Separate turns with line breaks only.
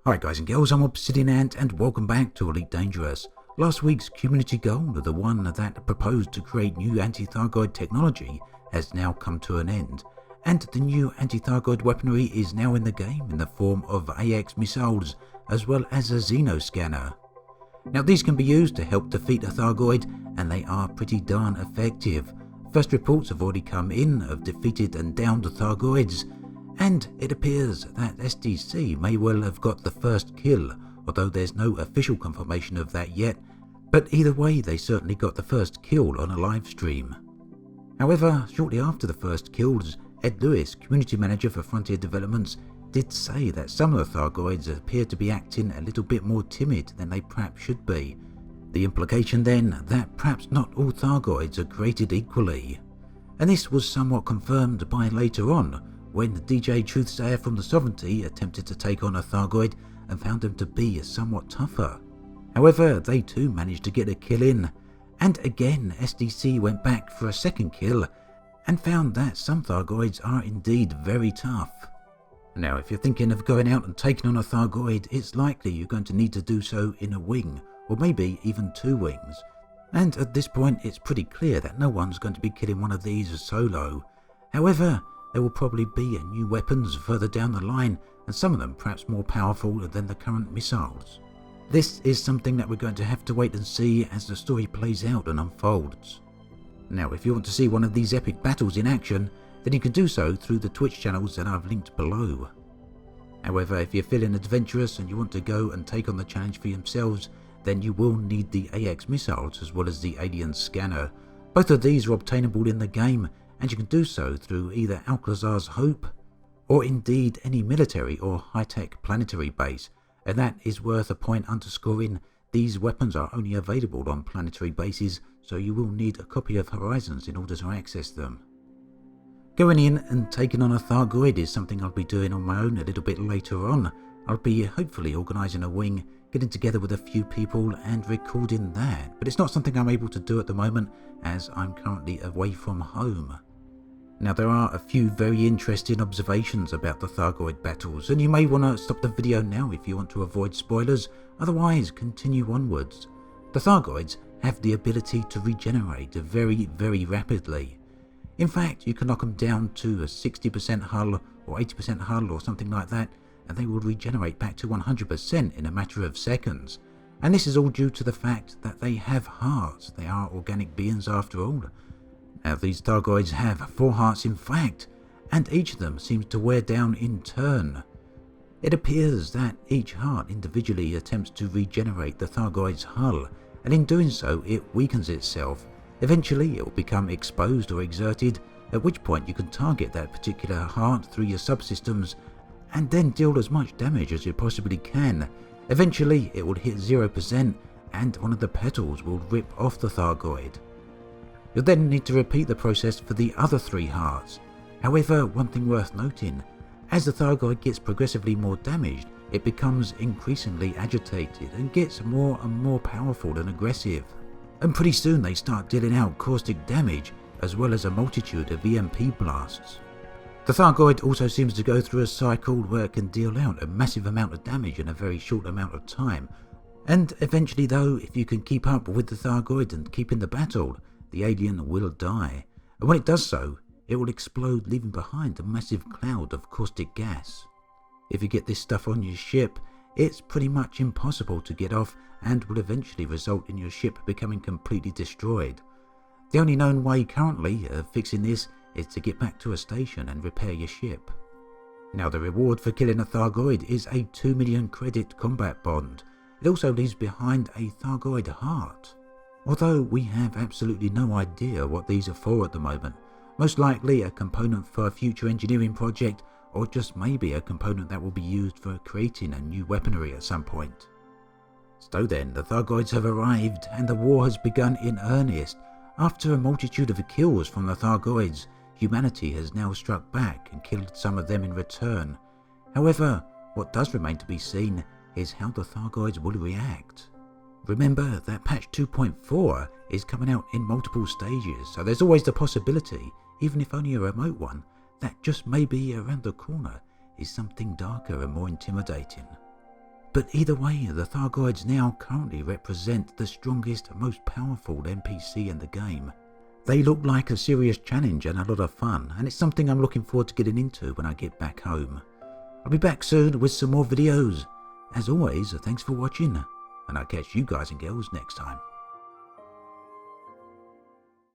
Hi guys and girls, I'm Obsidian Ant and welcome back to Elite Dangerous. Last week's community goal, the one that proposed to create new anti-Thargoid technology, has now come to an end, and the new anti-Thargoid weaponry is now in the game in the form of AX missiles as well as a Xenoscanner. Now these can be used to help defeat a Thargoid, and they are pretty darn effective. First reports have already come in of defeated and downed Thargoids, and it appears that SDC may well have got the first kill, although there's no official confirmation of that yet, but either way they certainly got the first kill on a live stream. However, shortly after the first kills, Ed Lewis, community manager for Frontier Developments, did say that some of the Thargoids appear to be acting a little bit more timid than they perhaps should be. The implication then that perhaps not all Thargoids are created equally. And this was somewhat confirmed by later on, when DJ Truthsayer from the Sovereignty attempted to take on a Thargoid and found them to be somewhat tougher. However, they too managed to get a kill in, and again SDC went back for a second kill and found that some Thargoids are indeed very tough. Now if you're thinking of going out and taking on a Thargoid, it's likely you're going to need to do so in a wing, or maybe even two wings. And at this point it's pretty clear that no one's going to be killing one of these solo. However, there will probably be new weapons further down the line, and some of them perhaps more powerful than the current missiles. This is something that we're going to have to wait and see as the story plays out and unfolds. Now if you want to see one of these epic battles in action, then you can do so through the Twitch channels that I've linked below. However, if you're feeling adventurous and you want to go and take on the challenge for yourselves, then you will need the AX missiles as well as the alien scanner. Both of these are obtainable in the game, and you can do so through either Alcazar's Hope, or indeed any military or high-tech planetary base, and that is worth a point underscoring. These weapons are only available on planetary bases, so you will need a copy of Horizons in order to access them. Going in and taking on a Thargoid is something I'll be doing on my own a little bit later on. I'll be hopefully organising a wing, getting together with a few people and recording that, but it's not something I'm able to do at the moment as I'm currently away from home. Now there are a few very interesting observations about the Thargoid battles, and you may want to stop the video now if you want to avoid spoilers, otherwise continue onwards. The Thargoids have the ability to regenerate very rapidly. In fact, you can knock them down to a 60% hull or 80% hull or something like that, and they will regenerate back to 100% in a matter of seconds. And this is all due to the fact that they have hearts. They are organic beings after all. Now these Thargoids have 4 hearts in fact, and each of them seems to wear down in turn. It appears that each heart individually attempts to regenerate the Thargoid's hull, and in doing so it weakens itself. Eventually it will become exposed or exerted, at which point you can target that particular heart through your subsystems and then deal as much damage as you possibly can. Eventually it will hit 0% and one of the petals will rip off the Thargoid. You'll then need to repeat the process for the other 3 hearts. However, one thing worth noting, as the Thargoid gets progressively more damaged, it becomes increasingly agitated and gets more and more powerful and aggressive. And pretty soon they start dealing out caustic damage as well as a multitude of EMP blasts. The Thargoid also seems to go through a cycle where it can deal out a massive amount of damage in a very short amount of time. And eventually though, if you can keep up with the Thargoid and keep in the battle, the alien will die, and when it does so, it will explode, leaving behind a massive cloud of caustic gas. If you get this stuff on your ship, it's pretty much impossible to get off and will eventually result in your ship becoming completely destroyed. The only known way currently of fixing this is to get back to a station and repair your ship. Now the reward for killing a Thargoid is a 2 million credit combat bond. It also leaves behind a Thargoid heart. Although we have absolutely no idea what these are for at the moment, most likely a component for a future engineering project, or just maybe a component that will be used for creating a new weaponry at some point. So then, the Thargoids have arrived and the war has begun in earnest. After a multitude of kills from the Thargoids, humanity has now struck back and killed some of them in return. However, what does remain to be seen is how the Thargoids will react. Remember that patch 2.4 is coming out in multiple stages, so there's always the possibility, even if only a remote one, that just maybe around the corner is something darker and more intimidating. But either way, the Thargoids now currently represent the strongest, most powerful NPC in the game. They look like a serious challenge and a lot of fun, and it's something I'm looking forward to getting into when I get back home. I'll be back soon with some more videos. As always, thanks for watching, and I'll catch you guys and girls next time.